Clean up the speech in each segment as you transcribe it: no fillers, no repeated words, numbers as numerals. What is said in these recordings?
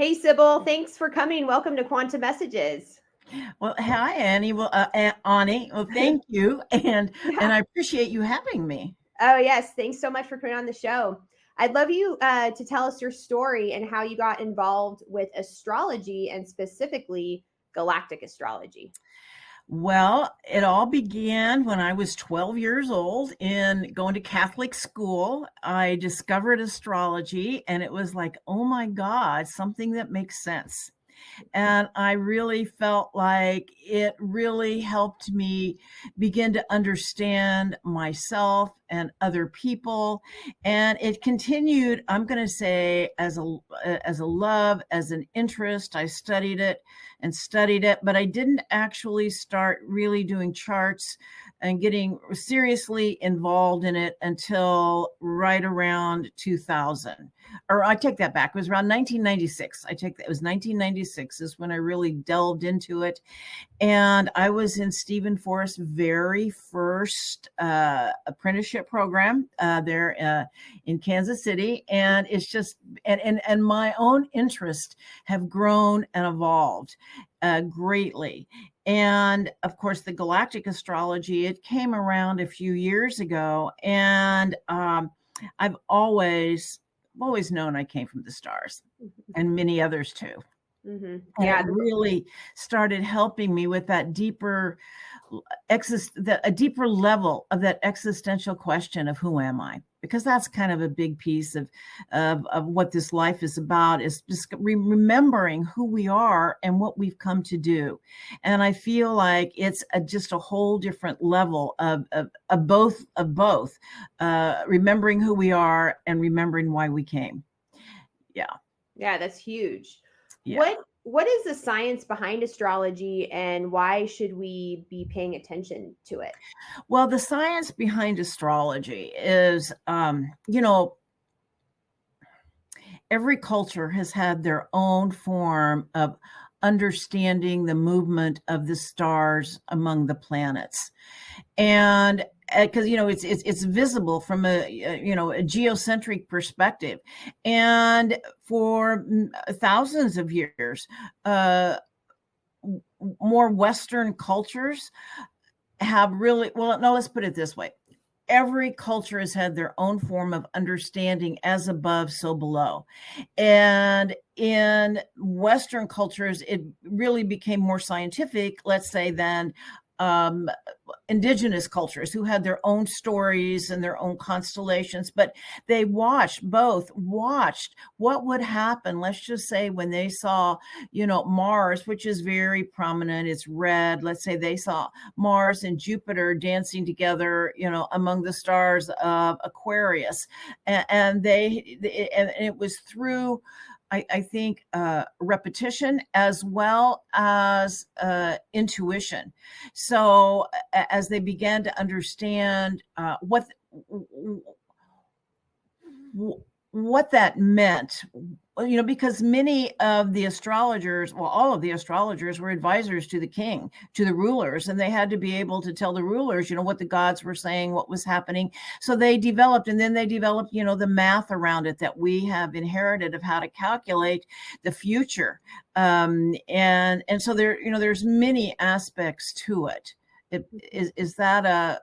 Hey, Sibyl, thanks for coming. Welcome to Quantum Messages. Well, hi, Annie. Ani. Well, thank you, and I appreciate you having me. Oh, yes. Thanks so much for coming on the show. I'd love you to tell us your story and how you got involved with astrology and specifically galactic astrology. Well, it all began when I was 12 years old in going to Catholic school. I discovered astrology, and it was like, oh my God, something that makes sense. And I really felt like it really helped me begin to understand myself and other people. And it continued, I'm going to say, as a love, as an interest. I studied it and studied it, but I didn't actually start really doing charts and getting seriously involved in it until right around 2000. Or I take that back. It was around 1996. It was 1996 is when I really delved into it. And I was in Stephen Forrest's very first apprenticeship program there in Kansas City. And it's just, and my own interests have grown and evolved greatly. And of course, the galactic astrology, it came around a few years ago. And I've always known I came from the stars, and many others too. Mm-hmm. And Yeah. it really started helping me with that deeper a deeper level of that existential question of who am I? Because that's kind of a big piece of what this life is about, is just remembering who we are and what we've come to do. And I feel like it's just a whole different level of both remembering who we are and remembering why we came. Yeah. Yeah, that's huge. Yeah. What is the science behind astrology and why should we be paying attention to it? Well, the science behind astrology is, every culture has had their own form of understanding the movement of the stars among the planets. And because it's visible from a geocentric perspective, and for thousands of years, more Western cultures have really, well, no, let's put it this way. Every culture has had their own form of understanding, as above, so below. And in Western cultures, it really became more scientific, let's say, than indigenous cultures, who had their own stories and their own constellations, but they both watched what would happen. Let's just say when they saw, Mars, which is very prominent, it's red. Let's say they saw Mars and Jupiter dancing together, among the stars of Aquarius. And it was through, I think, repetition as well as intuition. So as they began to understand what that meant, because many of the astrologers, well, all of the astrologers were advisors to the king, to the rulers, and they had to be able to tell the rulers, what the gods were saying, what was happening. So they developed, the math around it that we have inherited of how to calculate the future. And so there's many aspects to it. Does that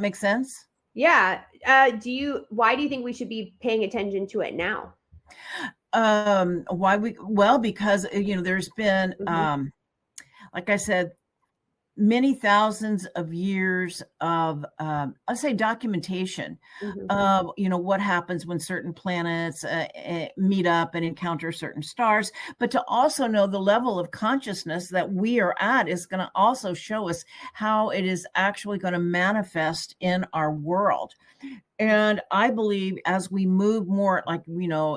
make sense? Yeah. Why do you think we should be paying attention to it now? Because there's been like I said, many thousands of years of I'd say documentation of what happens when certain planets meet up and encounter certain stars. But to also know the level of consciousness that we are at is going to also show us how it is actually going to manifest in our world. And I believe as we move more,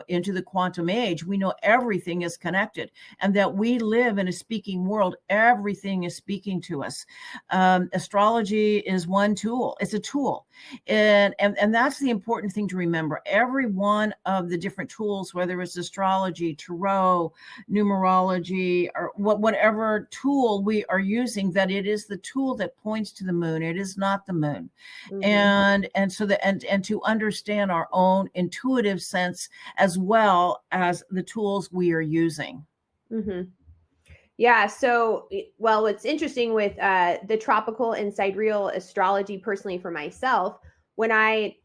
into the quantum age, we know everything is connected, and that we live in a speaking world. Everything is speaking to us. Astrology is one tool. It's a tool. And that's the important thing to remember. Every one of the different tools, whether it's astrology, tarot, numerology, or whatever tool we are using, that it is the tool that points to the moon. It is not the moon. And so and to understand our own intuitive sense as well as the tools we are using. Mm-hmm. Yeah. So, well, what's interesting with the tropical and sidereal astrology, personally for myself, when I,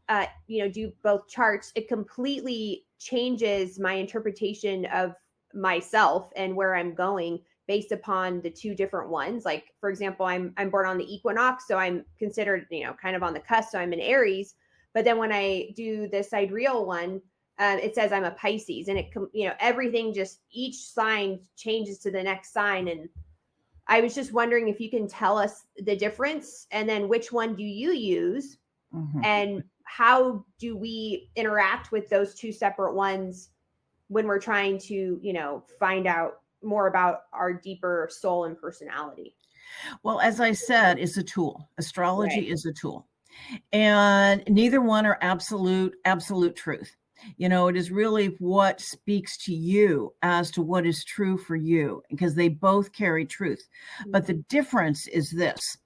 do both charts, it completely changes my interpretation of myself and where I'm going based upon the two different ones. Like, for example, I'm born on the equinox, so I'm considered, kind of on the cusp. So I'm in Aries. But then when I do the sidereal one, it says I'm a Pisces, and everything, just each sign changes to the next sign. And I was just wondering if you can tell us the difference, and then which one do you use, and how do we interact with those two separate ones when we're trying to, find out more about our deeper soul and personality? Well, as I said, it's a tool. Astrology is a tool, and neither one are absolute truth. It is really what speaks to you as to what is true for you, because they both carry truth. But the difference is this.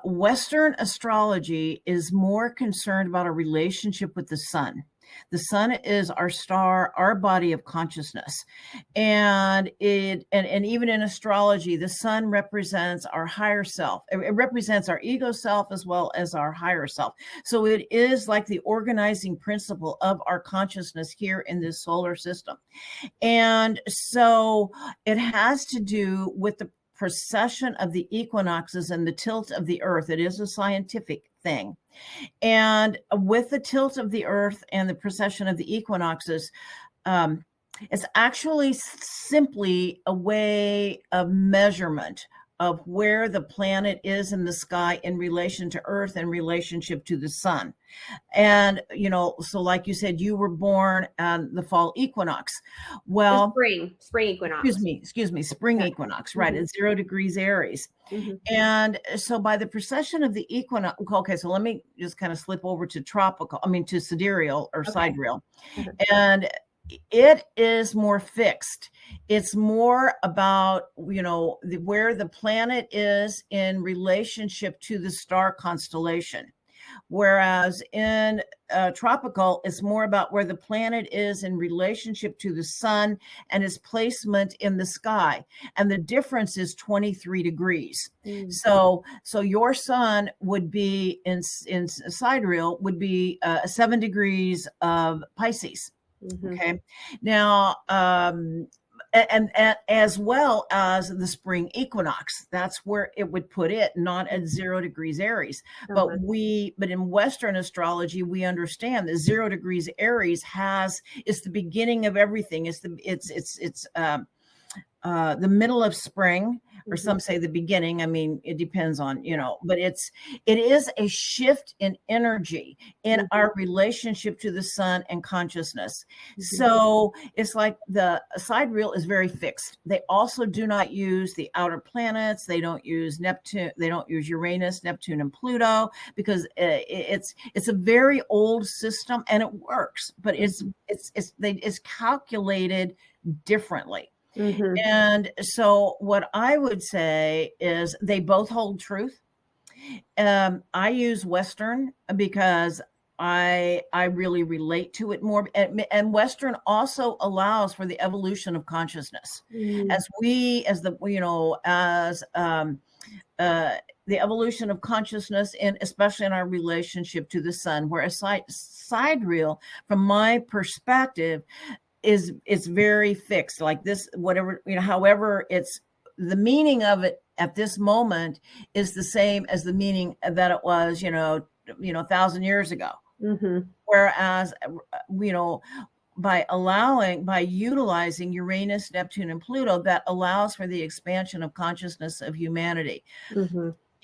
Western astrology is more concerned about a relationship with the sun. The sun is our star, our body of consciousness. And even in astrology, the sun represents our higher self. It represents our ego self as well as our higher self. So it is like the organizing principle of our consciousness here in this solar system. And so it has to do with the precession of the equinoxes and the tilt of the earth. It is a scientific thing. And with the tilt of the earth and the precession of the equinoxes, it's actually simply a way of measurement of where the planet is in the sky in relation to Earth in relationship to the sun. And, so like you said, you were born on the fall equinox. Well, spring equinox. Excuse me, spring equinox, right? At 0 degrees Aries. And so by the precession of the equinox, okay, so let me just kind of slip over to to sidereal or sidereal. And it is more fixed. It's more about, where the planet is in relationship to the star constellation. Whereas in tropical, it's more about where the planet is in relationship to the sun and its placement in the sky. And the difference is 23 degrees. So your sun would be in sidereal would be 7 degrees of Pisces. Okay. Now, and as well as the spring equinox, that's where it would put it, not at 0 degrees Aries. But in Western astrology, we understand that 0 degrees Aries is the beginning of everything. It's the middle of spring, or some say the beginning. I mean, it depends on, but it is a shift in energy in our relationship to the sun and consciousness. So it's like the sidereal is very fixed. They also do not use the outer planets. They don't use Neptune. They don't use Uranus, Neptune, and Pluto, because it's a very old system and it works, but it's calculated differently. And so what I would say is they both hold truth. I use Western because I really relate to it more. And Western also allows for the evolution of consciousness. The evolution of consciousness, and especially in our relationship to the sun, whereas sidereal, from my perspective, it's very fixed, like this, whatever, however, it's the meaning of it at this moment is the same as the meaning that it was, 1,000 years ago. Whereas, by utilizing Uranus, Neptune, and Pluto, that allows for the expansion of consciousness of humanity.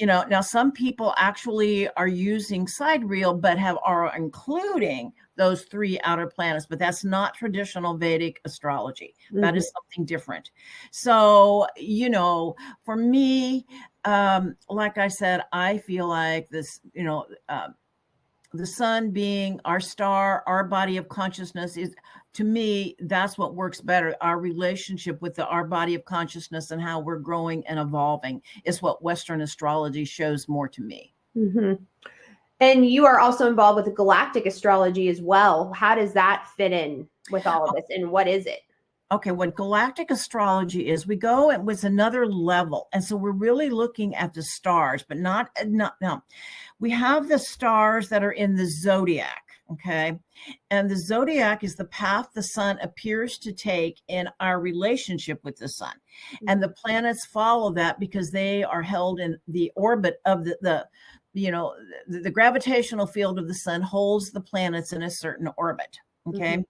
Now some people actually are using sidereal, but are including those 3 outer planets, but that's not traditional Vedic astrology. That is something different. So, for me, like I said, I feel like this, the sun being our star, our body of consciousness, is, to me, that's what works better. Our relationship with our body of consciousness and how we're growing and evolving is what Western astrology shows more to me. And you are also involved with the galactic astrology as well. How does that fit in with all of this, and what is it? Okay, what galactic astrology is, we go and with another level. And so we're really looking at the stars, but not no. We have the stars that are in the zodiac, okay? And the zodiac is the path the sun appears to take in our relationship with the sun. And the planets follow that because they are held in the orbit of the gravitational field of the sun holds the planets in a certain orbit, okay?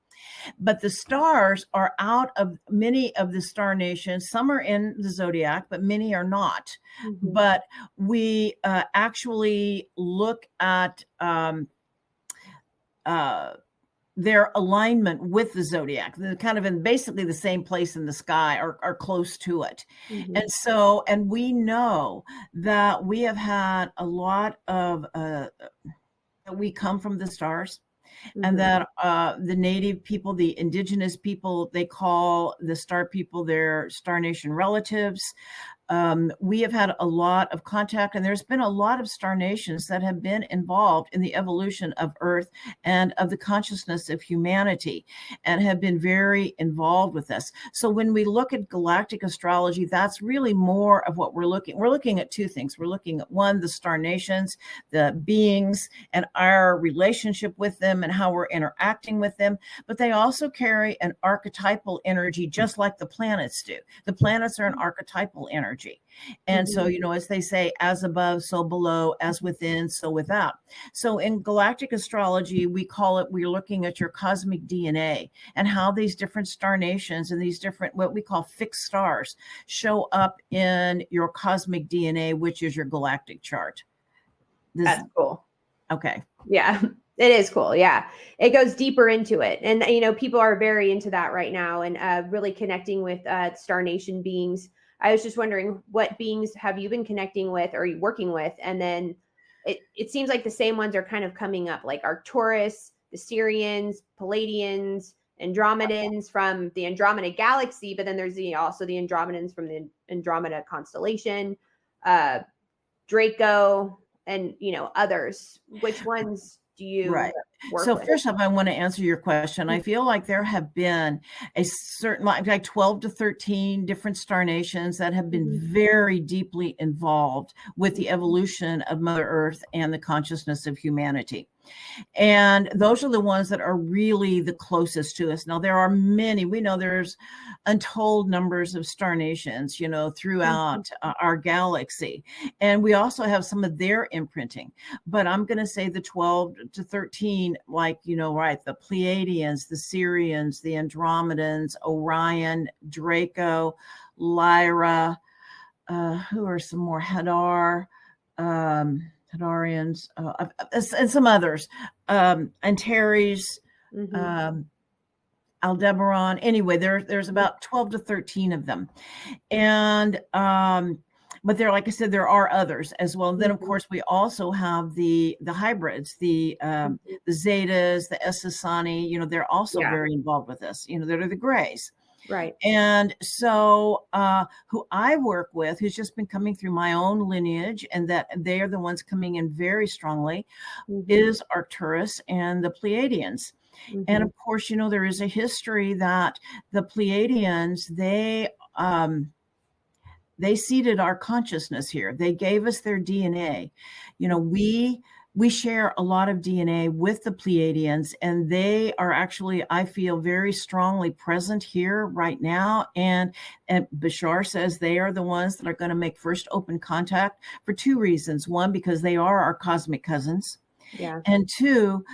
But the stars are out of many of the star nations. Some are in the zodiac, but many are not. But we actually look at their alignment with the zodiac. They're kind of in basically the same place in the sky or close to it. And we know that we have had a lot of, we come from the stars. And that the native people, the indigenous people, they call the star people their Star Nation relatives. We have had a lot of contact, and there's been a lot of star nations that have been involved in the evolution of Earth and of the consciousness of humanity and have been very involved with us. So when we look at galactic astrology, that's really more of what we're looking at two things. We're looking at one, the star nations, the beings and our relationship with them and how we're interacting with them, but they also carry an archetypal energy just like the planets do. The planets are an archetypal energy. And so, as they say, as above, so below, as within, so without. So in galactic astrology, we're looking at your cosmic DNA and how these different star nations and these different, what we call fixed stars, show up in your cosmic DNA, which is your galactic chart. That's cool. Okay. Yeah. It is cool. Yeah. It goes deeper into it. And, people are very into that right now and really connecting with Star Nation beings. I was just wondering, what beings have you been connecting with or are you working with? And then it seems like the same ones are kind of coming up, like Arcturus, the Sirians, Pleiadians, Andromedans from the Andromeda galaxy, but then there's also the Andromedans from the Andromeda constellation, Draco, and others. Which ones do you work with? First off, I want to answer your question. I feel like there have been a certain, like 12 to 13 different star nations that have been very deeply involved with the evolution of Mother Earth and the consciousness of humanity. And those are the ones that are really the closest to us. Now, there are many. We know there's untold numbers of star nations, throughout our galaxy. And we also have some of their imprinting. But I'm going to say the 12 to 13, like, the Pleiadians, the Sirians, the Andromedans, Orion, Draco, Lyra, who are some more? Hadarians, and some others, Antares, Aldebaran. Anyway, there's about 12 to 13 of them. And, but there, like I said, there are others as well. And then, of course, we also have the hybrids, the Zetas, the Essassani, they're also very involved with this, that are the grays. Right. And so who I work with, who's just been coming through my own lineage, and that they are the ones coming in very strongly, is Arcturus and the Pleiadians. And of course, there is a history that the Pleiadians, they seeded our consciousness here. They gave us their DNA. We share a lot of DNA with the Pleiadians, and they are actually, I feel, very strongly present here right now. And Bashar says they are the ones that are going to make first open contact for two reasons. One, because they are our cosmic cousins. Yeah. And two,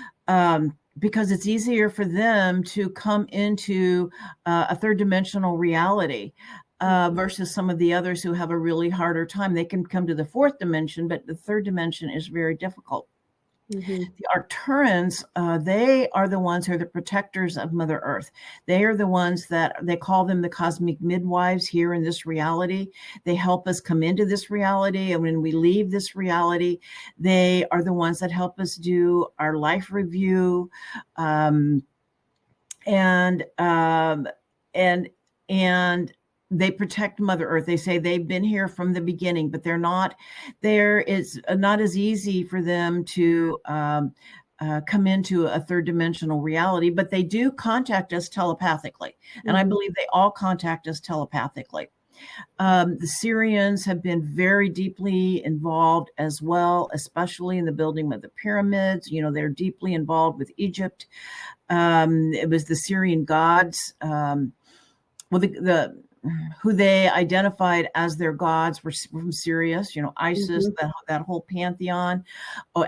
because it's easier for them to come into a third dimensional reality. Versus some of the others who have a really harder time. They can come to the fourth dimension, but the third dimension is very difficult. The Arcturans, they are the ones who are the protectors of Mother Earth. They are the ones that they call them the cosmic midwives here in this reality. They help us come into this reality. And when we leave this reality, they are the ones that help us do our life review. And they protect Mother Earth. They say they've been here from the beginning, but they're not there. It's not as easy for them to come into a third dimensional reality, but they do contact us telepathically. And I believe they all contact us telepathically. The Syrians have been very deeply involved as well, especially in the building of the pyramids. You know, they're deeply involved with Egypt. It was the Syrian gods. Who they identified as their gods were from Sirius, you know, Isis, that whole pantheon,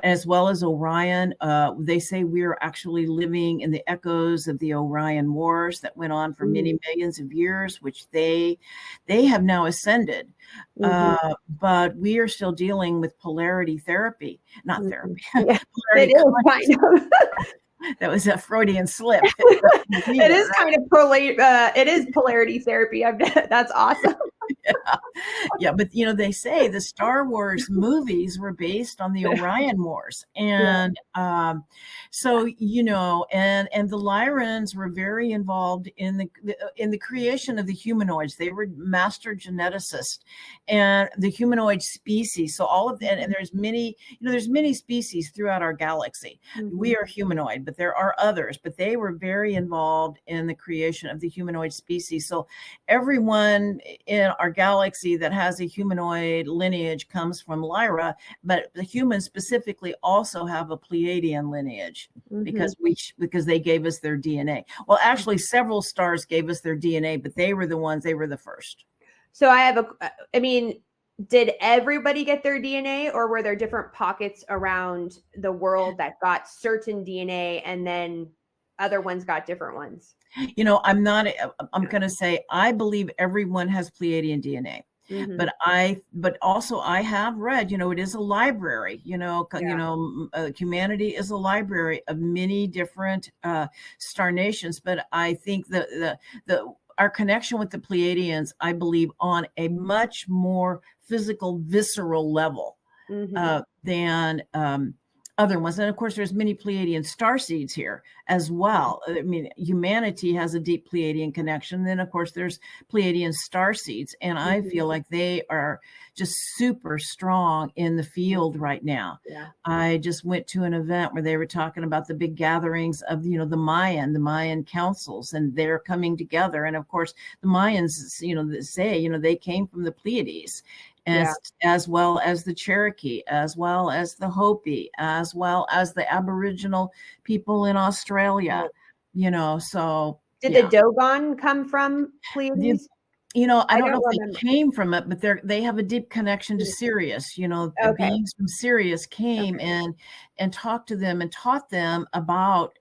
as well as Orion. They say we're actually living in the echoes of the Orion Wars that went on for many millions of years, which they have now ascended. But we are still dealing with polarity therapy, not therapy. Yeah, polarity it is kind of. That was a Freudian slip. It is kind of it is polarity therapy. That's awesome. Yeah, but you know, they say the Star Wars movies were based on the Orion Wars, and so you know, and the Lyrans were very involved in the creation of the humanoids. They were master geneticists and the humanoid species. So all of that, and there's many, you know, there's many species throughout our galaxy. We are humanoid, but there are others. But they were very involved in the creation of the humanoid species. So everyone in our galaxy that has a humanoid lineage comes from Lyra, but the humans specifically also have a Pleiadian lineage because they gave us their DNA. Well, actually, several stars gave us their DNA, but they were the first. So I mean, did everybody get their DNA, or were there different pockets around the world that got certain DNA and then other ones got different ones? You know, I'm going to say, I believe everyone has Pleiadian DNA. But also I have read, you know, it is a library, you know, humanity is a library of many different star nations. But I think our connection with the Pleiadians, I believe, on a much more physical, visceral level than other ones. And of course, there's many Pleiadian star seeds here as well. I mean, humanity has a deep Pleiadian connection. Then, of course, there's Pleiadian star seeds. And I feel like they are just super strong in the field right now. Yeah. I just went to an event where they were talking about the big gatherings of, you know, the Mayan councils, and they're coming together. And of course, the Mayans, you know, say, you know, they came from the Pleiades. As well as the Cherokee, as well as the Hopi, as well as the Aboriginal people in Australia, you know, so. Did the Dogon come from Pleiades? You know, I don't know if they came from it, but they have a deep connection to Sirius. You know, the beings from Sirius came and talked to them and taught them about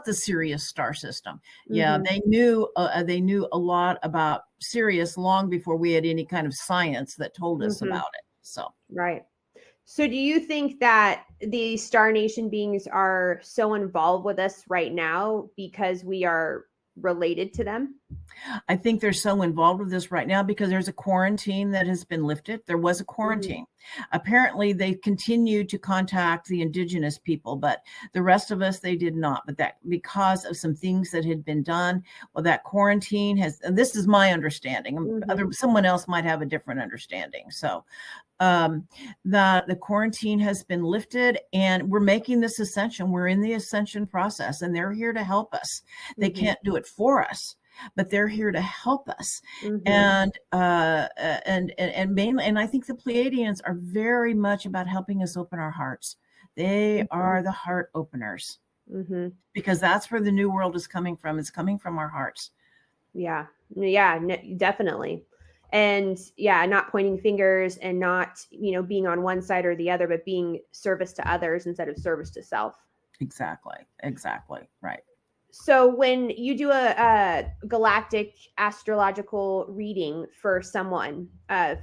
the Sirius star system. Yeah, they knew a lot about Sirius long before we had any kind of science that told us about it. So right. So do you think that the Star Nation beings are so involved with us right now because we are related to them? I think they're so involved with this right now because there's a quarantine that has been lifted. There was a quarantine. Apparently, they continued to contact the indigenous people, but the rest of us, they did not. But that because of some things that had been done, well, that quarantine has, and this is my understanding. Someone else might have a different understanding. So the quarantine has been lifted, and we're making this ascension. We're in the ascension process, and they're here to help us. They can't do it for us, but they're here to help us. And mainly, and I think the Pleiadians are very much about helping us open our hearts. They are the heart openers, because that's where the new world is coming from. It's coming from our hearts. Yeah, definitely. And not pointing fingers and not, you know, being on one side or the other, but being service to others instead of service to self. Exactly. Right. So when you do a galactic astrological reading for someone,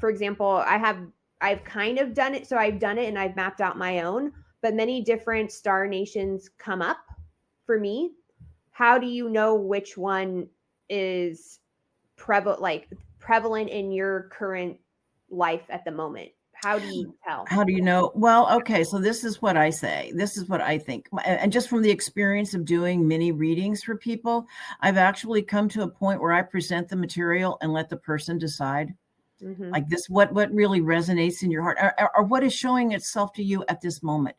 for example, I've kind of done it. So I've done it and I've mapped out my own, but many different star nations come up for me. How do you know which one is prevalent in your current life at the moment? How do you tell? How do you know? Well, okay, so this is what I say. This is what I think. And just from the experience of doing many readings for people, I've actually come to a point where I present the material and let the person decide. Mm-hmm. Like this, what really resonates in your heart, or what is showing itself to you at this moment.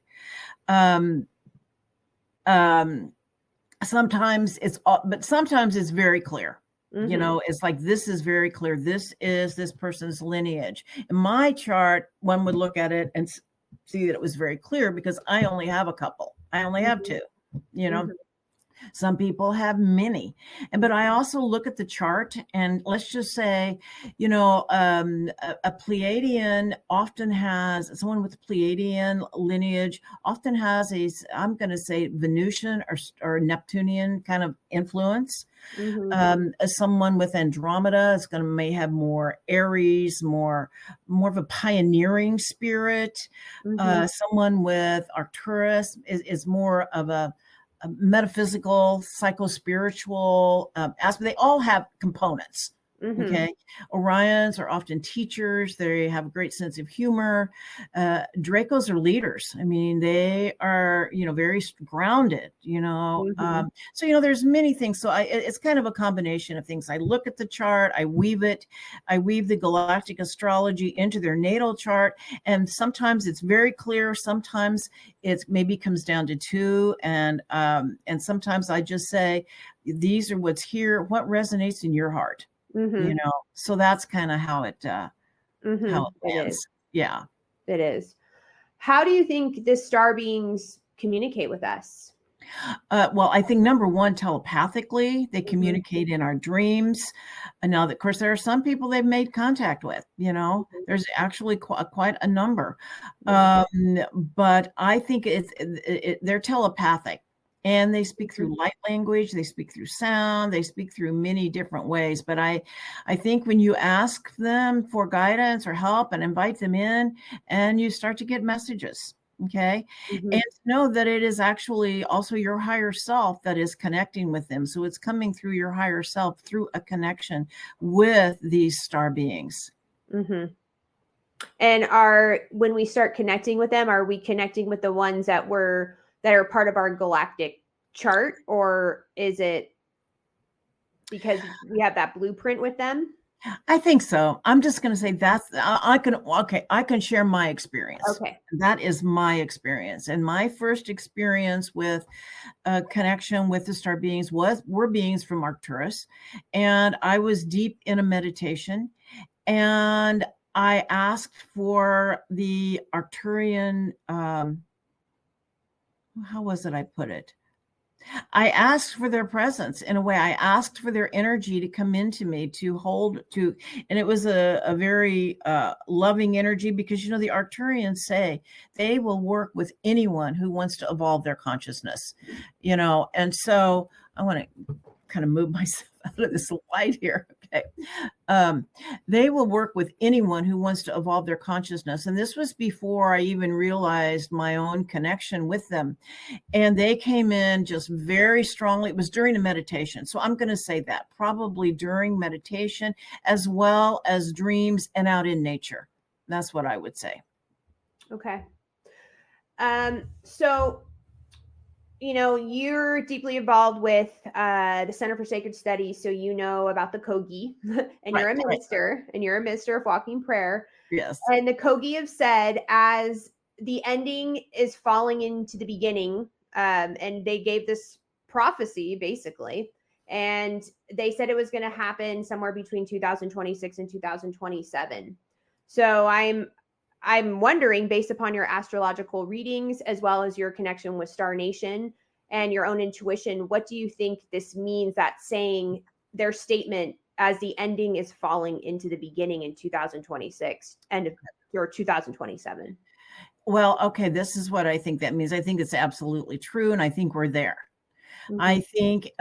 Sometimes it's very clear. Mm-hmm. You know, it's like, this is very clear. This is this person's lineage. In my chart, one would look at it and see that it was very clear because I only have a couple. I only have two, you know. Mm-hmm. Some people have many. But I also look at the chart, and let's just say, you know, a Pleiadian often has, someone with Pleiadian lineage often has I'm going to say Venusian or Neptunian kind of influence. Mm-hmm. Someone with Andromeda is going to may have more Aries, more of a pioneering spirit. Mm-hmm. Someone with Arcturus is more of a metaphysical, psycho-spiritual aspect. They all have components. Mm-hmm. Okay. Orions are often teachers. They have a great sense of humor. Dracos are leaders. I mean, they are, you know, very grounded, you know. Mm-hmm. So, you know, there's many things. So it's kind of a combination of things. I look at the chart, I weave the galactic astrology into their natal chart. And sometimes it's very clear. Sometimes it maybe comes down to two. And sometimes I just say, these are what's here. What resonates in your heart? Mm-hmm. You know, so that's kind of how it Mm-hmm. lands. Is. Yeah. It is. How do you think the star beings communicate with us? Well, I think number one, telepathically, they communicate in our dreams. And now, of course, there are some people they've made contact with. You know, there's actually quite a number, but I think they're telepathic. And they speak through light language, they speak through sound, they speak through many different ways. But I think when you ask them for guidance or help and invite them in, and you start to get messages, okay? Mm-hmm. And to know that it is actually also your higher self that is connecting with them. So it's coming through your higher self through a connection with these star beings. Mm-hmm. And when we start connecting with them, are we connecting with the ones that are part of our galactic chart, or is it because we have that blueprint with them? I think so. I'm just going to say I can share my experience. Okay. That is my experience. And my first experience with a connection with the star beings were beings from Arcturus. And I was deep in a meditation, and I asked for the Arcturian, how was it I put it? I asked for their presence in a way. I asked for their energy to come into me, and it was a very loving energy, because, you know, the Arcturians say they will work with anyone who wants to evolve their consciousness, you know. And so I want to kind of move myself out of this light here. Okay. They will work with anyone who wants to evolve their consciousness. And this was before I even realized my own connection with them. And they came in just very strongly. It was during a meditation. So I'm going to say that probably during meditation, as well as dreams and out in nature. That's what I would say. Okay. So, you know, you're deeply involved with the Center for Sacred Studies, so you know about the Kogi, and you're a minister, and you're a minister of walking prayer. Yes. And the Kogi have said, as the ending is falling into the beginning, and they gave this prophecy basically, and they said it was going to happen somewhere between 2026 and 2027. So I'm wondering, based upon your astrological readings, as well as your connection with Star Nation and your own intuition, what do you think this means, that saying their statement as the ending is falling into the beginning in 2026 and or 2027? Well, okay, this is what I think that means. I think it's absolutely true, and I think we're there. Mm-hmm. I think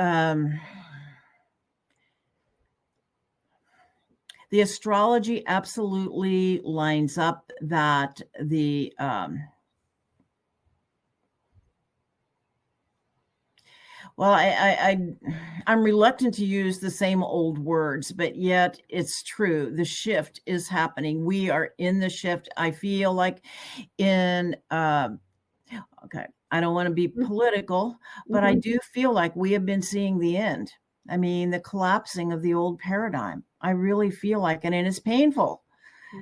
the astrology absolutely lines up that Well, I'm reluctant to use the same old words, but yet it's true. The shift is happening. We are in the shift. I feel like in, okay, I don't want to be political, but I do feel like we have been seeing the end. I mean, the collapsing of the old paradigm. I really feel like, and it's painful.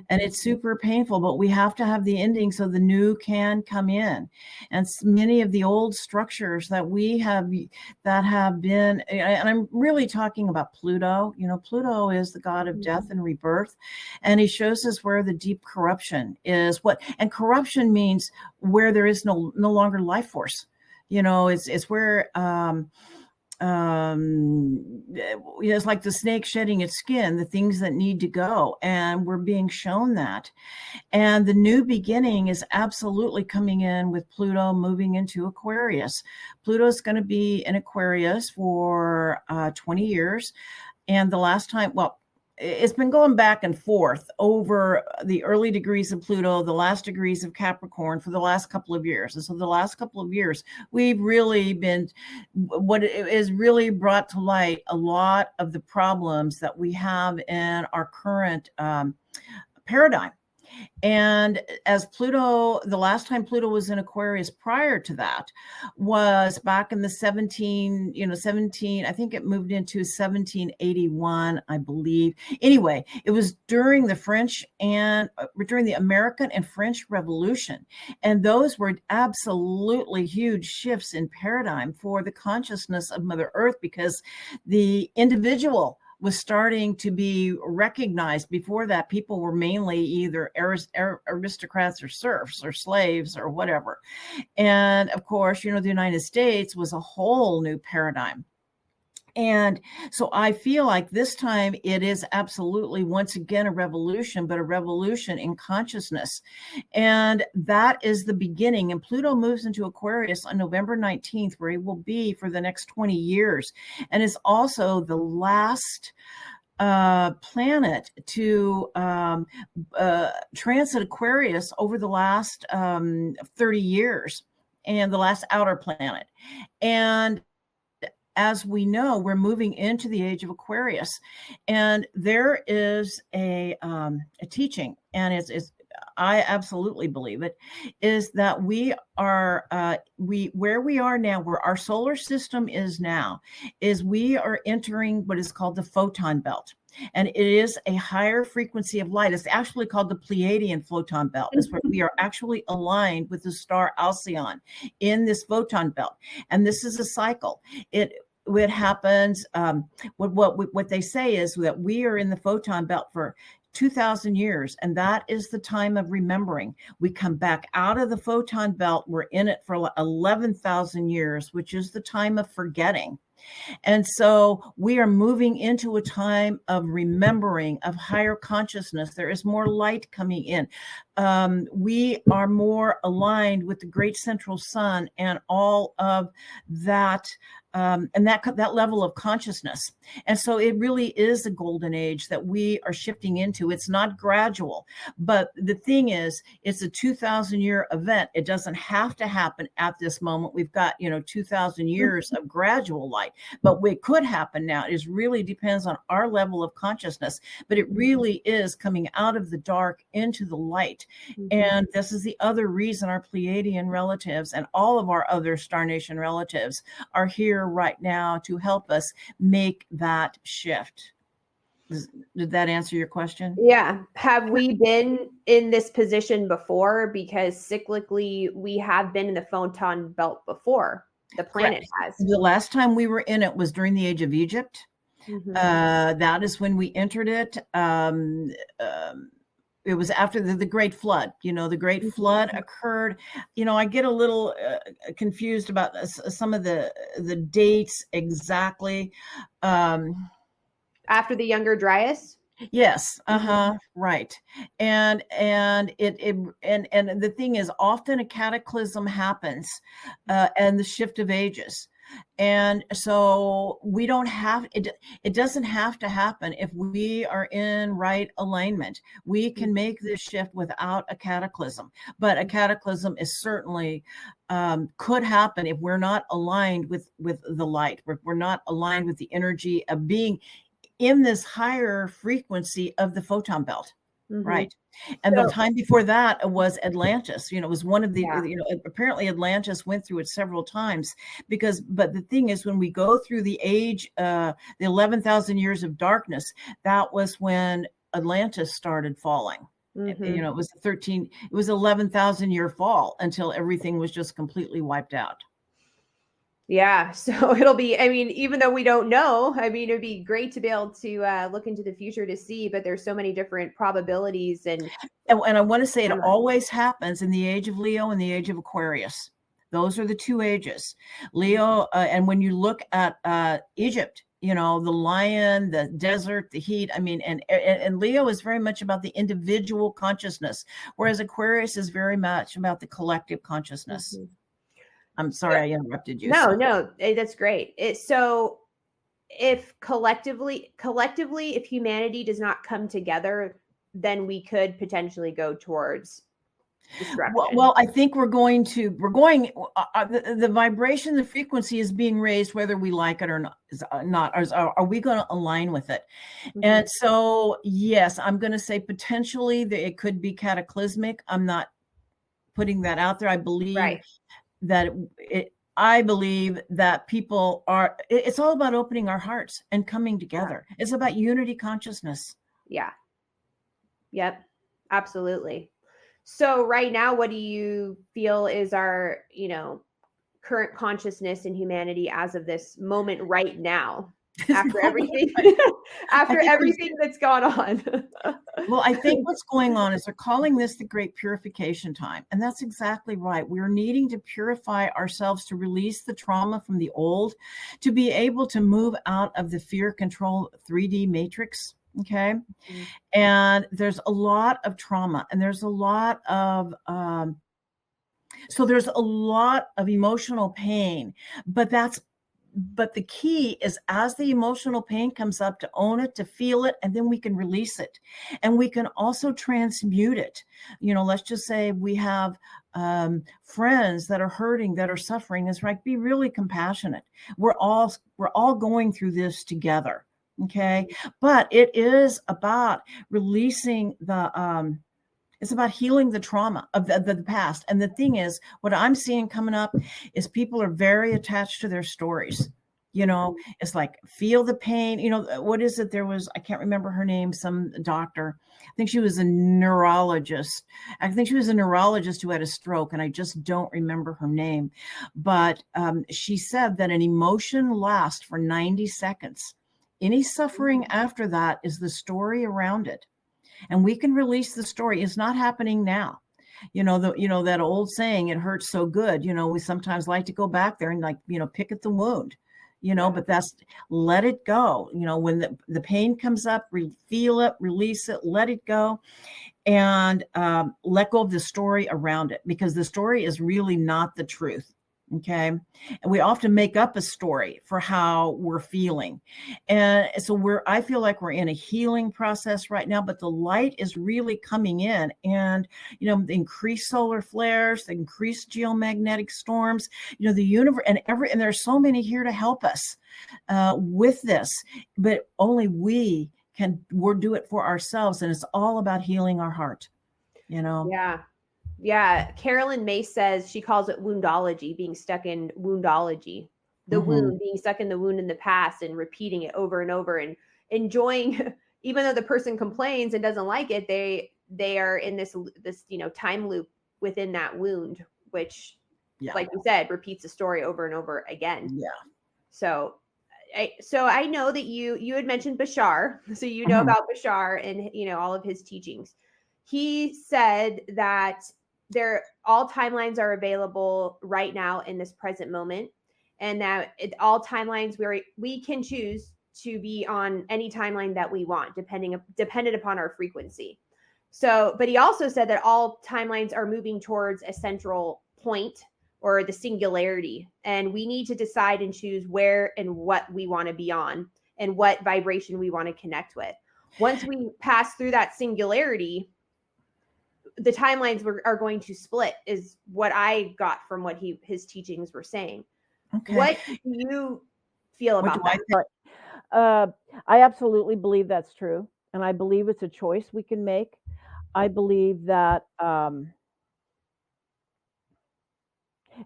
And it's super painful, but we have to have the ending so the new can come in. And many of the old structures that we have that have been, and I'm really talking about Pluto. You know, Pluto is the god of death and rebirth, and he shows us where the deep corruption is. And corruption means where there is no longer life force. You know, it's where it's like the snake shedding its skin, the things that need to go, and we're being shown that. And the new beginning is absolutely coming in with Pluto moving into Aquarius. Pluto is going to be in Aquarius for 20 years, and the last time, well, it's been going back and forth over the early degrees of Pluto, the last degrees of Capricorn for the last couple of years. And so the last couple of years, we've really been, what it is really brought to light a lot of the problems that we have in our current paradigm. And as Pluto, the last time Pluto was in Aquarius prior to that was back in the 17, I think it moved into 1781, I believe. Anyway, it was during the French and during the American and French Revolution. And those were absolutely huge shifts in paradigm for the consciousness of Mother Earth, because the individual was starting to be recognized. Before that, people were mainly either aristocrats or serfs or slaves or whatever. And of course, you know, the United States was a whole new paradigm. And so I feel like this time it is absolutely once again a revolution, but a revolution in consciousness. And that is the beginning. And Pluto moves into Aquarius on November 19th, where he will be for the next 20 years. And is also the last planet to transit Aquarius over the last 30 years, and the last outer planet. And as we know, we're moving into the age of Aquarius, and there is a teaching, and it's I absolutely believe it, is that we are where we are now, where our solar system is now, is we are entering what is called the photon belt. And it is a higher frequency of light. It's actually called the Pleiadian photon belt. It's where we are actually aligned with the star Alcyon in this photon belt. And this is a cycle. It happens. What they say is that we are in the photon belt for 2,000 years, and that is the time of remembering. We come back out of the photon belt. We're in it for 11,000 years, which is the time of forgetting. And so we are moving into a time of remembering, of higher consciousness. There is more light coming in. We are more aligned with the great central sun and all of that, and that level of consciousness. And so it really is a golden age that we are shifting into. It's not gradual, but the thing is, it's a 2,000-year event. It doesn't have to happen at this moment. We've got, 2,000 years of gradual light, but what could happen now is really depends on our level of consciousness, but it really is coming out of the dark into the light. And this is the other reason our Pleiadian relatives and all of our other Star Nation relatives are here right now to help us make that shift. Did that answer your question? Yeah. Have we been in this position before? Because cyclically, we have been in the photon belt before. The planet has. The last time we were in it was during the age of Egypt. That is when we entered it. It was after the Great Flood. The Great Flood occurred. I get a little confused about some of the dates exactly. After the Younger Dryas? Yes. Right. And the thing is, often a cataclysm happens and the shift of ages. And so we don't have it. It doesn't have to happen if we are in right alignment. We can make this shift without a cataclysm, but a cataclysm is certainly could happen if we're not aligned with the light. We're not aligned with the energy of being in this higher frequency of the photon belt. Right. And the time before that was Atlantis. It was one of the, apparently Atlantis went through it several times but the thing is, when we go through the age, the 11,000 years of darkness, that was when Atlantis started falling. It was 11,000 year fall until everything was just completely wiped out. Yeah. So it'll be, even though we don't know, it'd be great to be able to look into the future to see, but there's so many different probabilities. And I want to say it always happens in the age of Leo and the age of Aquarius. Those are the two ages. Leo, and when you look at Egypt, the lion, the desert, the heat, and Leo is very much about the individual consciousness, whereas Aquarius is very much about the collective consciousness. I'm sorry I interrupted you. No, that's great. So if collectively, if humanity does not come together, then we could potentially go towards destruction. Well, I think the vibration, the frequency is being raised, whether we like it or not. Are we going to align with it? And so, yes, I'm going to say potentially it could be cataclysmic. I'm not putting that out there. I believe that people are, it's all about opening our hearts and coming together. It's about unity consciousness. Yeah. Yep. Absolutely. So right now, what do you feel is our, current consciousness in humanity as of this moment right now? After everything, everything that's gone on. Well, I think what's going on is they're calling this the great purification time. And that's exactly right. We're needing to purify ourselves, to release the trauma from the old, to be able to move out of the fear control 3D matrix. Okay. And there's a lot of trauma, and there's a lot of, there's a lot of emotional pain, but the key is, as the emotional pain comes up, to own it, to feel it, and then we can release it. And we can also transmute it. Let's just say we have friends that are hurting, that are suffering. It's right. Be really compassionate. We're all going through this together. Okay. But it is about releasing it's about healing the trauma of the past. And the thing is, what I'm seeing coming up is people are very attached to their stories. It's like, feel the pain. What is it? I can't remember her name, some doctor. I think she was a neurologist. Who had a stroke, and I just don't remember her name. But she said that an emotion lasts for 90 seconds. Any suffering after that is the story around it. And we can release the story. It's not happening now. That old saying, it hurts so good. We sometimes like to go back there and pick at the wound, but that's, let it go. When the pain comes up, feel it, release it, let it go, and let go of the story around it, because the story is really not the truth. Okay. And we often make up a story for how we're feeling. And so I feel like we're in a healing process right now, but the light is really coming in, and, the increased solar flares, the increased geomagnetic storms, the universe, and there's so many here to help us with this, but only we'll do it for ourselves. And it's all about healing our heart, Yeah. Yeah. Carolyn May says she calls it woundology, being stuck in woundology, the wound, being stuck in the wound in the past and repeating it over and over and enjoying, even though the person complains and doesn't like it, they are in this time loop within that wound, which, like you said, repeats the story over and over again. Yeah. So I know that you had mentioned Bashar, so about Bashar and all of his teachings. He said that all timelines are available right now in this present moment, and that all timelines we can choose to be on any timeline that we want, dependent upon our frequency. So, but he also said that all timelines are moving towards a central point or the singularity. And we need to decide and choose where and what we want to be on and what vibration we want to connect with. Once we pass through that singularity, the timelines are going to split, is what I got from what his teachings were saying. Okay. What do you feel about that? I absolutely believe that's true. And I believe it's a choice we can make. I believe that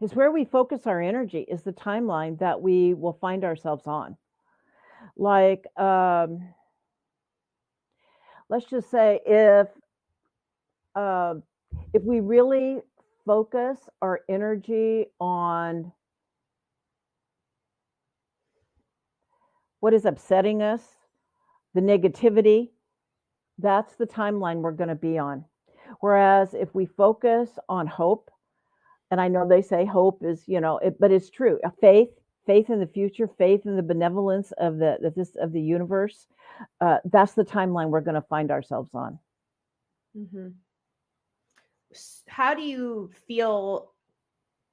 is where we focus our energy is the timeline that we will find ourselves on. Like, let's just say if we really focus our energy on what is upsetting us, the negativity, that's the timeline we're going to be on. Whereas if we focus on hope, and I know they say hope is, but it's true. Faith in the future, faith in the benevolence of the universe. That's the timeline we're going to find ourselves on. Mm-hmm. How do you feel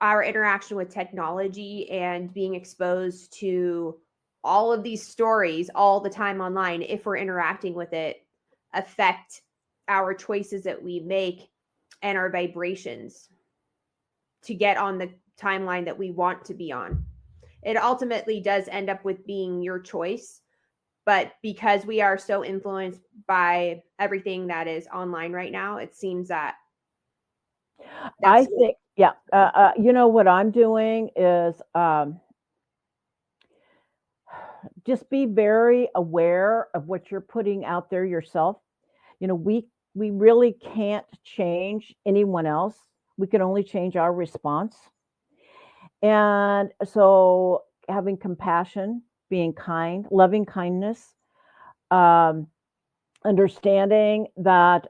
our interaction with technology and being exposed to all of these stories all the time online, if we're interacting with it, affect our choices that we make and our vibrations to get on the timeline that we want to be on? It ultimately does end up with being your choice, but because we are so influenced by everything that is online right now, it seems that I think, yeah, what I'm doing is just be very aware of what you're putting out there yourself. We really can't change anyone else. We can only change our response. And so having compassion, being kind, loving kindness, understanding that,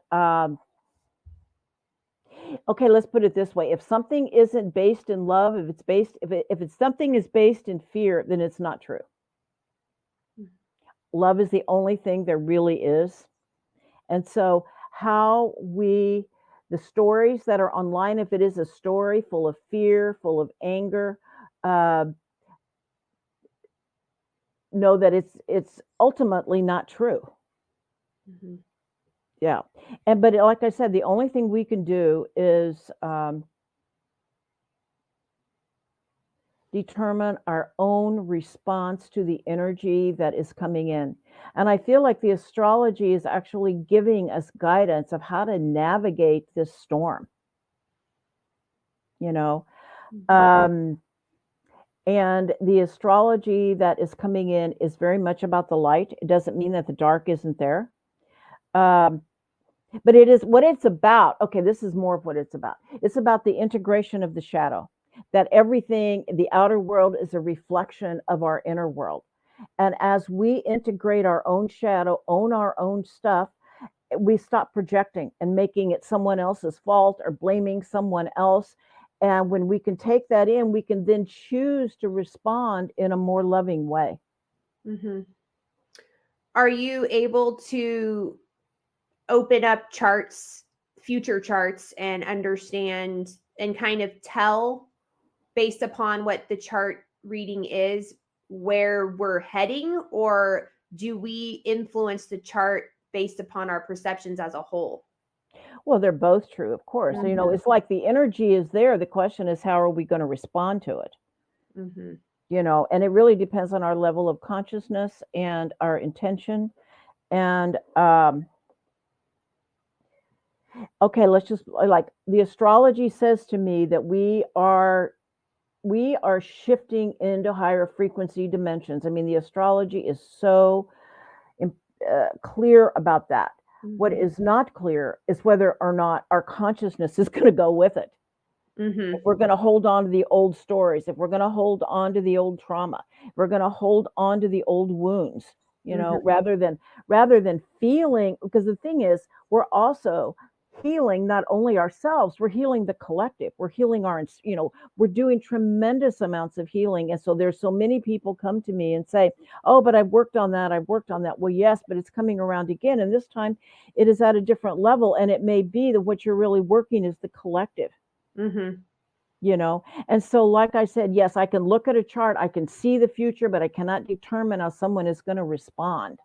okay, let's put it this way. If something isn't based in love, if something is based in fear, then it's not true. Love is the only thing there really is. And so the stories that are online, if it is a story full of fear, full of anger, know that it's ultimately not true. Mm-hmm. Yeah. But like I said, the only thing we can do is determine our own response to the energy that is coming in. And I feel like the astrology is actually giving us guidance of how to navigate this storm. Mm-hmm. And the astrology that is coming in is very much about the light. It doesn't mean that the dark isn't there. But it is what it's about. Okay, this is more of what it's about. It's about the integration of the shadow, that everything, the outer world is a reflection of our inner world. And as we integrate our own shadow, own our own stuff, we stop projecting and making it someone else's fault or blaming someone else. And when we can take that in, we can then choose to respond in a more loving way. Mm-hmm. Are you able to open up charts, future charts, and understand and kind of tell based upon what the chart reading is where we're heading, or do we influence the chart based upon our perceptions as a whole? Well, they're both true, of course. Mm-hmm. It's like the energy is there. The question is, how are we going to respond to it? Mm-hmm. And it really depends on our level of consciousness and our intention. And okay, let's just, like, the astrology says to me that we are shifting into higher frequency dimensions. I mean, the astrology is so clear about that. Mm-hmm. What is not clear is whether or not our consciousness is going to go with it. Mm-hmm. If we're going to hold on to the old stories, if we're going to hold on to the old trauma, if we're going to hold on to the old wounds, Mm-hmm. rather than feeling, because the thing is, we're also healing not only ourselves, we're healing the collective, we're healing we're doing tremendous amounts of healing. And so there's so many people come to me and say, oh, but I've worked on that. Well, yes, but it's coming around again. And this time it is at a different level. And it may be that what you're really working is the collective. Mm-hmm. you know? And so, like I said, yes, I can look at a chart, I can see the future, but I cannot determine how someone is going to respond.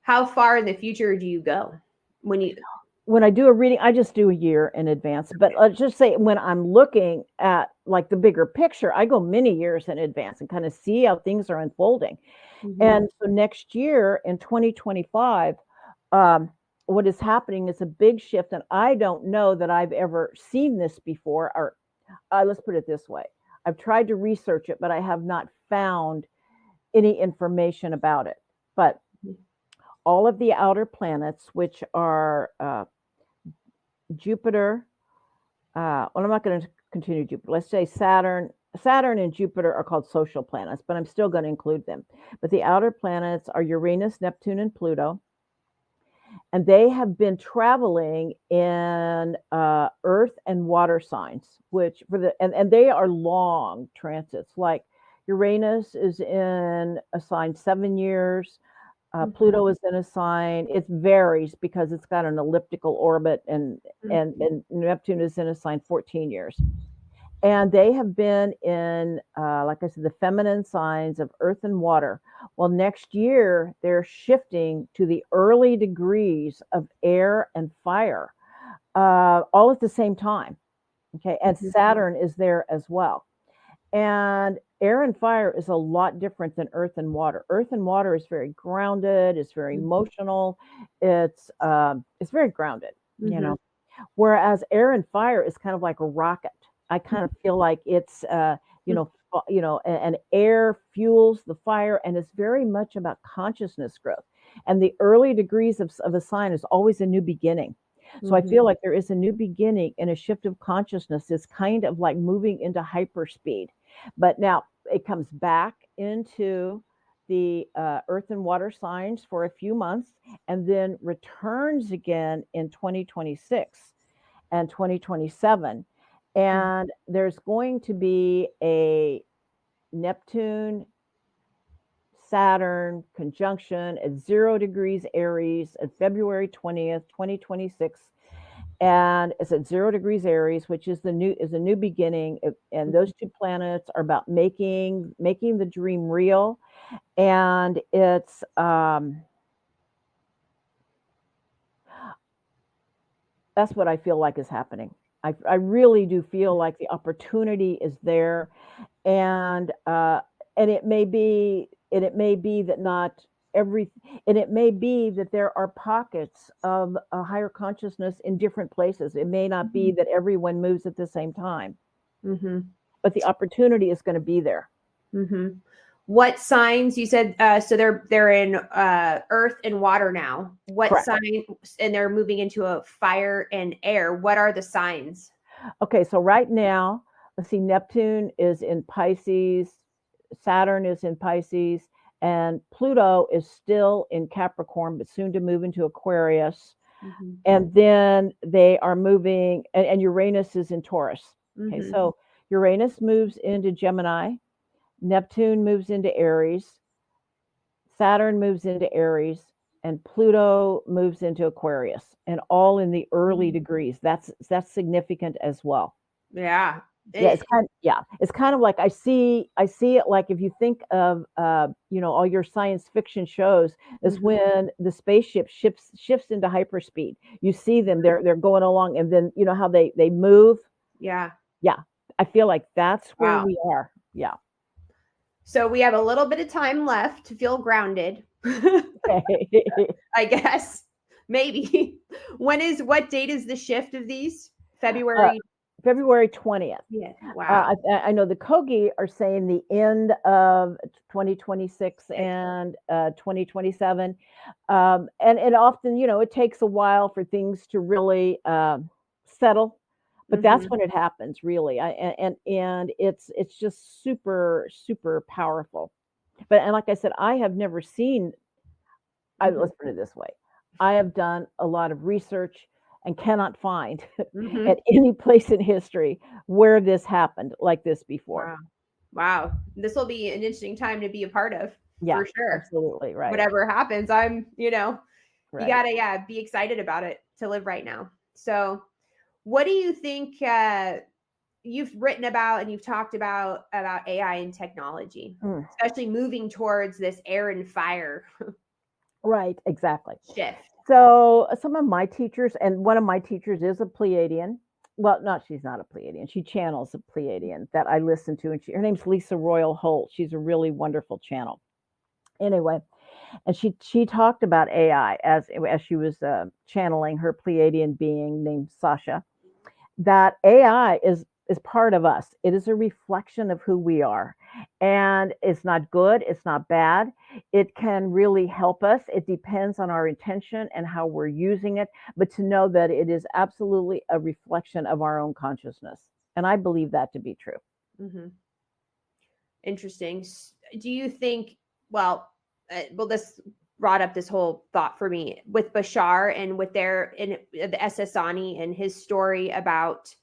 How far in the future do you go when I do a reading? I just do a year in advance. But let's just say when I'm looking at like the bigger picture, I go many years in advance and kind of see how things are unfolding. And so next year in 2025, what is happening is a big shift. And I don't know that I've ever seen this before. Or let's put it this way. I've tried to research it, but I have not found any information about it. But all of the outer planets, which are Jupiter, well, I'm not going to continue Jupiter. Let's say Saturn and Jupiter are called social planets, but I'm still going to include them. But the outer planets are Uranus, Neptune, and Pluto. And they have been traveling in earth and water signs, which and they are long transits. Like Uranus is in a sign 7 years. Pluto is in a sign. It varies because it's got an elliptical orbit, and Neptune is in a sign 14 years. And they have been in, like I said, the feminine signs of earth and water. Well, next year, they're shifting to the early degrees of air and fire, all at the same time. Okay. And Saturn is there as well. And air and fire is a lot different than earth and water. Earth and water is very grounded. It's very emotional. It's very grounded, you know. Whereas air and fire is kind of like a rocket. I kind of feel like it's, and air fuels the fire, and it's very much about consciousness growth. And the early degrees of a sign is always a new beginning. So I feel like there is a new beginning and a shift of consciousness. It's kind of like moving into hyperspeed. But now it comes back into the earth and water signs for a few months, and then returns again in 2026 and 2027. And there's going to be a Neptune Saturn conjunction at 0 degrees Aries at February 20th, 2026. And it's at 0 degrees Aries, which is a new beginning. And those two planets are about making the dream real. And it's that's what I feel like is happening. I really do feel like the opportunity is there, and it may be that not every, and it may be that there are pockets of a higher consciousness in different places. It may not be that everyone moves at the same time, but the opportunity is going to be there. What signs you said? So they're in earth and water now. What sign? And they're moving into a fire and air. What are the signs? Okay, so right now, let's see. Neptune is in Pisces, Saturn is in Pisces, and Pluto is still in Capricorn, but soon to move into Aquarius. And then they are moving, and Uranus is in Taurus. Okay, so Uranus moves into Gemini. Neptune moves into Aries, Saturn moves into Aries, and Pluto moves into Aquarius, and all in the early degrees. That's significant as well. Yeah. It's kind of like I see it like, if you think of all your science fiction shows, is when the spaceship shifts into hyperspeed. You see them, they're going along, and then you know how they move. Yeah. I feel like that's where we are. Yeah. So we have a little bit of time left to feel grounded. I guess. Maybe. What date is the shift of these? February 20th. Yeah. Wow. I know the Kogi are saying the end of 2026 and 2027. And it often, it takes a while for things to really settle. But that's when it happens, really. And it's just super, super powerful. And like I said, I have never seen. Let's put it this way: I have done a lot of research and cannot find at any place in history where this happened like this before. Wow. This will be an interesting time to be a part of. Yeah, for sure. Absolutely right. Whatever happens, I'm. You Right. gotta be excited about it to live right now. So. What do you think you've written about and you've talked about AI and technology, especially moving towards this air and fire Right, exactly. shift. So some of my teachers, and one of my teachers is a Pleiadian. Well, she's not a Pleiadian. She channels a Pleiadian that I listen to, and her name's Lisa Royal Holt. She's a really wonderful channel. Anyway, and she talked about AI as she was channeling her Pleiadian being named Sasha. That AI is part of us. It is a reflection of who we are. And it's not good, it's not bad. It can really help us. It depends on our intention and how we're using it, but to know that it is absolutely a reflection of our own consciousness. And I believe that to be true. Mm-hmm. Interesting. Do you think, well, this brought up this whole thought for me with Bashar and with the Ssani and his story about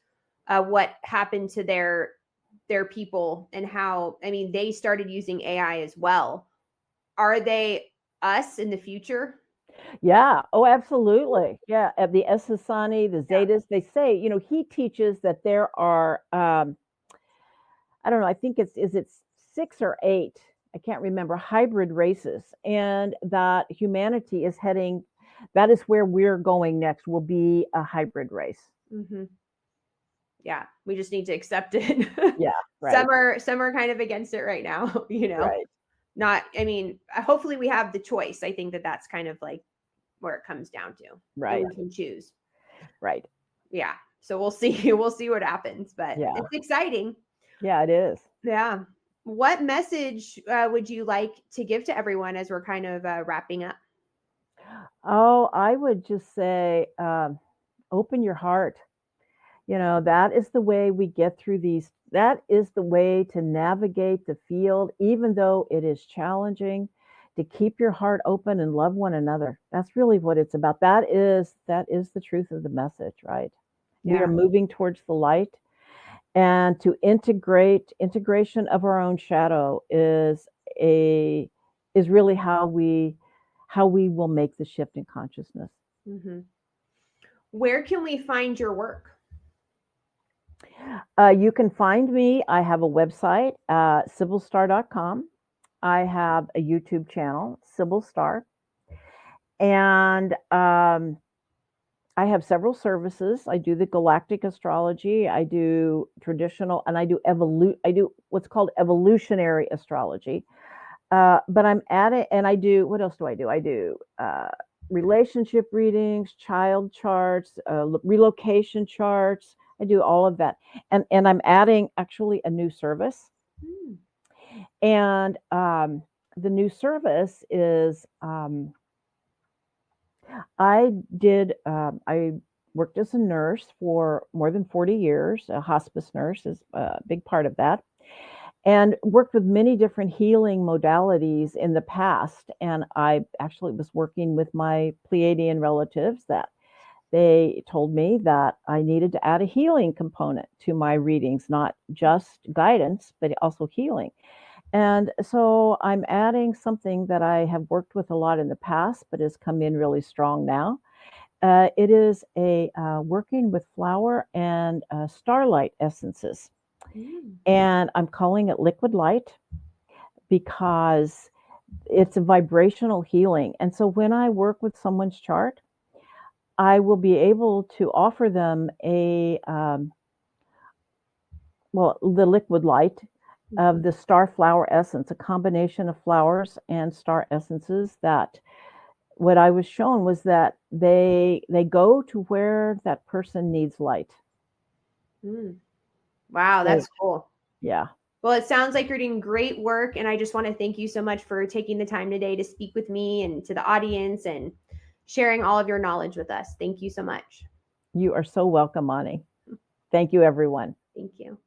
what happened to their people and how, I mean, they started using AI as well. Are they us in the future? Yeah. Oh, absolutely. Yeah. At the Ssani, the Zetas, they say, he teaches that there are, I don't know, I think is it 6 or 8? I can't remember, hybrid races, and that humanity is heading, that is where we're going next, will be a hybrid race. Mm-hmm. Yeah, we just need to accept it. Yeah, right. Some are kind of against it right now, Right. Not, I mean, hopefully we have the choice. I think that's kind of like where it comes down to. Right. We can choose. Right. Yeah. So we'll see. We'll see what happens, but yeah, it's exciting. Yeah, it is. Yeah. What message would you like to give to everyone as we're kind of wrapping up? Oh, I would just say, open your heart. That is the way we get through these. That is the way to navigate the field, even though it is challenging, to keep your heart open and love one another. That's really what it's about. That is the truth of the message, right? Yeah. We are moving towards the light, and to integration of our own shadow is really how we will make the shift in consciousness. Mm-hmm. Where can we find your work? You can find me. I have a website, sibylstar.com. I have a YouTube channel, Sibyl Star. And I have several services. I do the Galactic Astrology. I do traditional, and I do what's called evolutionary astrology. But I'm at it, and I do, what else do? I do relationship readings, child charts, relocation charts. I do all of that. And I'm adding actually a new service. And the new service is, I worked as a nurse for more than 40 years. A hospice nurse is a big part of that. And worked with many different healing modalities in the past. And I actually was working with my Pleiadian relatives that they told me that I needed to add a healing component to my readings, not just guidance, but also healing. And so I'm adding something that I have worked with a lot in the past, but has come in really strong now. It is a working with flower and starlight essences. And I'm calling it liquid light because it's a vibrational healing. And so when I work with someone's chart, I will be able to offer them the liquid light of the star flower essence, a combination of flowers and star essences. That what I was shown was that they go to where that person needs light. Wow, that's cool. Yeah. Well, it sounds like you're doing great work, and I just want to thank you so much for taking the time today to speak with me and to the audience and sharing all of your knowledge with us. Thank you so much. You are so welcome, Ani. Thank you, everyone. Thank you.